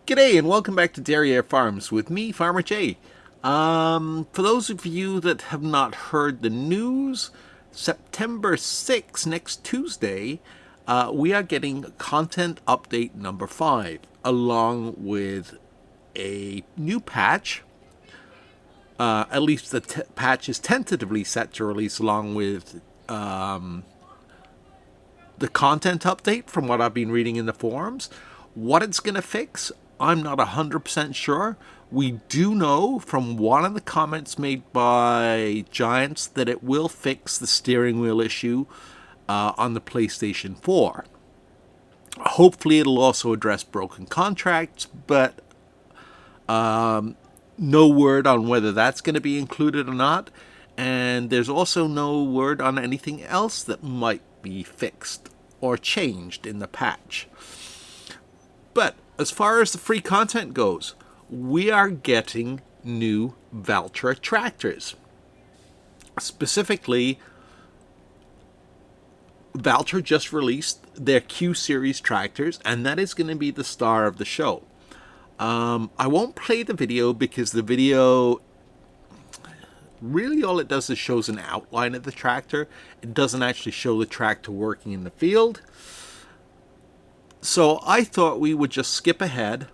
G'day and welcome back to Derriere Farms with me, Farmer Jay. For those of you that have not heard the news, September 6th, next Tuesday, we are getting content update number 5, along with a new patch. At least the patch is tentatively set to release along with the content update from what I've been reading in the forums. What it's going to fix, I'm not 100% sure. We do know from one of the comments made by Giants that it will fix the steering wheel issue on the PlayStation 4. Hopefully it'll also address broken contracts, but no word on whether that's going to be included or not. And there's also no word on anything else that might be fixed or changed in the patch. But as far as the free content goes, we are getting new Valtra Tractors. Specifically, Valtra just released their Q Series tractors, and that is going to be the star of the show. I won't play the video because the video, really all it does is shows an outline of the tractor. It doesn't actually show the tractor working in the field. So I thought we would just skip ahead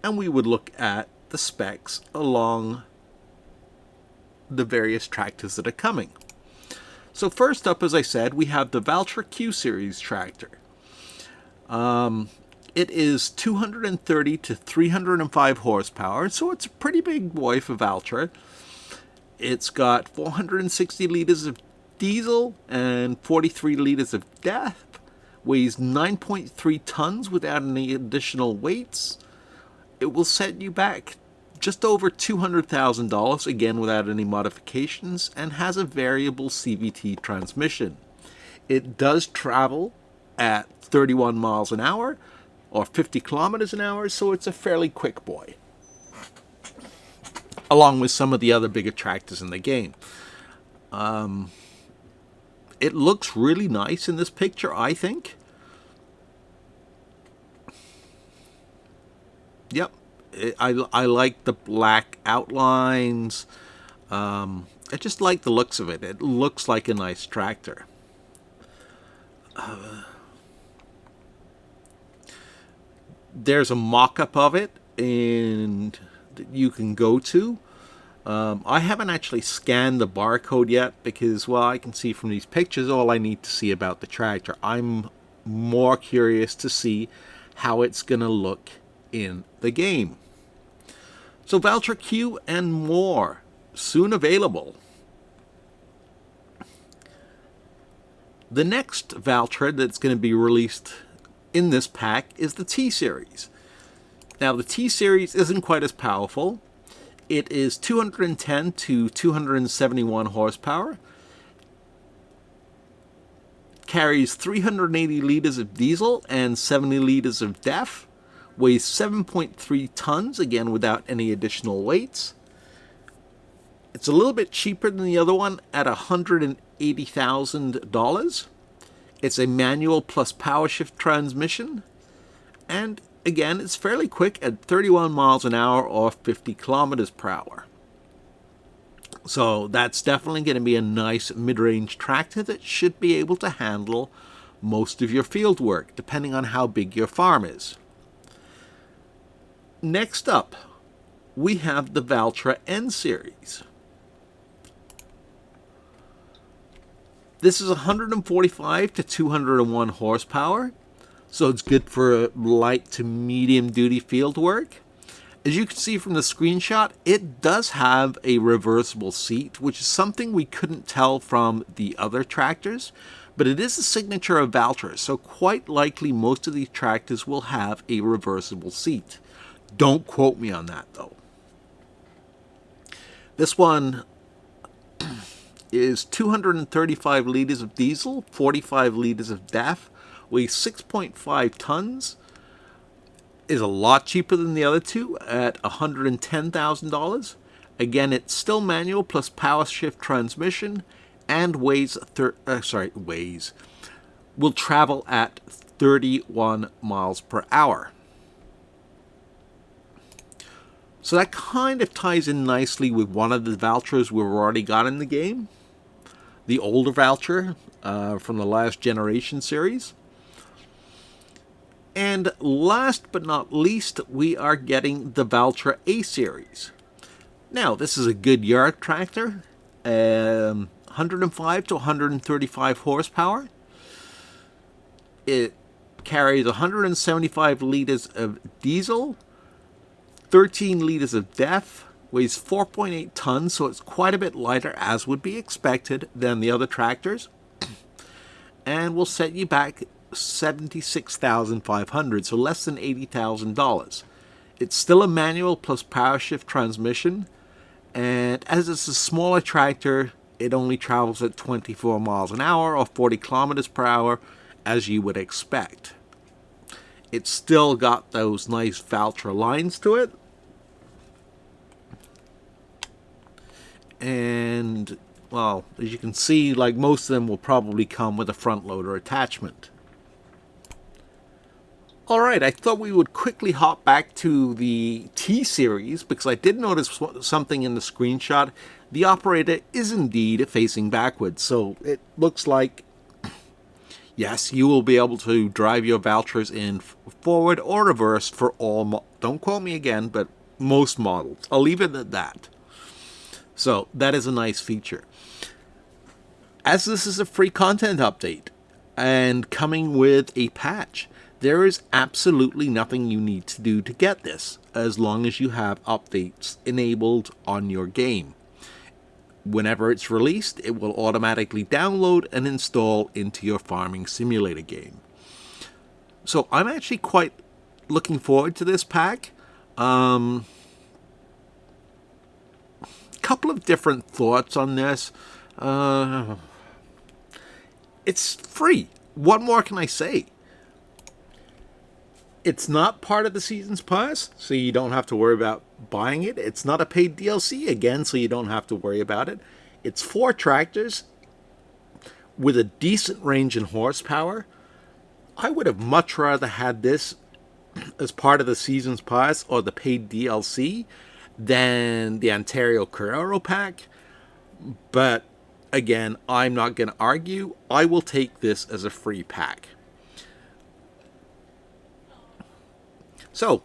and we would look at the specs along the various tractors that are coming. So first up, as I said, we have the Valtra Q Series tractor. It is 230 to 305 horsepower, so it's a pretty big boy for Valtra. It's got 460 liters of diesel and 43 liters of DEF. Weighs 9.3 tons without any additional weights. It will set you back just over $200,000, again without any modifications, and has a variable CVT transmission. It does travel at 31 miles an hour or 50 kilometers an hour, so it's a fairly quick boy, along with some of the other bigger tractors in the game. It looks really nice in this picture, I think. Yep, I like the black outlines. I just like the looks of it. It looks like a nice tractor. There's a mock-up of it and you can go to. I haven't actually scanned the barcode yet because, well, I can see from these pictures all I need to see about the tractor. I'm more curious to see how it's going to look in the game. So Valtra Q and more, soon available. The next Valtra that's going to be released in this pack is the T Series. Now the T Series isn't quite as powerful. It is 210 to 271 horsepower, carries 380 liters of diesel and 70 liters of DEF, weighs 7.3 tons, again without any additional weights. It's a little bit cheaper than the other one at $180,000. It's a manual plus power shift transmission, and again, it's fairly quick at 31 miles an hour or 50 kilometers per hour. So that's definitely going to be a nice mid-range tractor that should be able to handle most of your field work, depending on how big your farm is. Next up, we have the Valtra N Series. This is 145 to 201 horsepower. So it's good for light to medium duty field work. As you can see from the screenshot, it does have a reversible seat, which is something we couldn't tell from the other tractors, but it is a signature of Valtra, so quite likely most of these tractors will have a reversible seat. Don't quote me on that though. This one is 235 liters of diesel, 45 liters of DEF, weighs 6.5 tons, is a lot cheaper than the other two at $110,000. Again, it's still manual plus power shift transmission and will travel at 31 miles per hour. So that kind of ties in nicely with one of the Valtras we've already got in the game. The older Valtra from the last generation series. And last but not least, we are getting the Valtra A Series. Now, this is a good yard tractor, 105 to 135 horsepower. It carries 175 liters of diesel, 13 liters of DEF, weighs 4.8 tons, so it's quite a bit lighter, as would be expected, than the other tractors, and will set you back $76,500, so less than $80,000. It's still a manual plus power shift transmission, and as it's a smaller tractor, it only travels at 24 miles an hour or 40 kilometers per hour, as you would expect. It's still got those nice Valtra lines to it, and well, as you can see, like most of them will probably come with a front loader attachment. Alright, I thought we would quickly hop back to the T series because I did notice something in the screenshot. The operator is indeed facing backwards, so it looks like, yes, you will be able to drive your Valtras in forward or reverse for all, don't quote me again, but most models. I'll leave it at that. So that is a nice feature. As this is a free content update and coming with a patch, there is absolutely nothing you need to do to get this, as long as you have updates enabled on your game. Whenever it's released, it will automatically download and install into your farming simulator game. So I'm actually quite looking forward to this pack. Couple of different thoughts on this. It's free. What more can I say? It's not part of the Season's Pass, so you don't have to worry about buying it. It's not a paid DLC, again, so you don't have to worry about it. It's 4 tractors with a decent range and horsepower. I would have much rather had this as part of the Season's Pass or the paid DLC than the Ontario Carrero pack. But again, I'm not going to argue. I will take this as a free pack. So,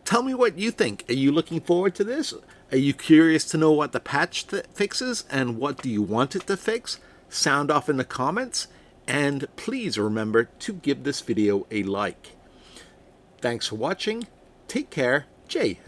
tell me what you think. Are you looking forward to this? Are you curious to know what the patch fixes and what do you want it to fix? Sound off in the comments, and please remember to give this video a like. Thanks for watching. Take care. Jay.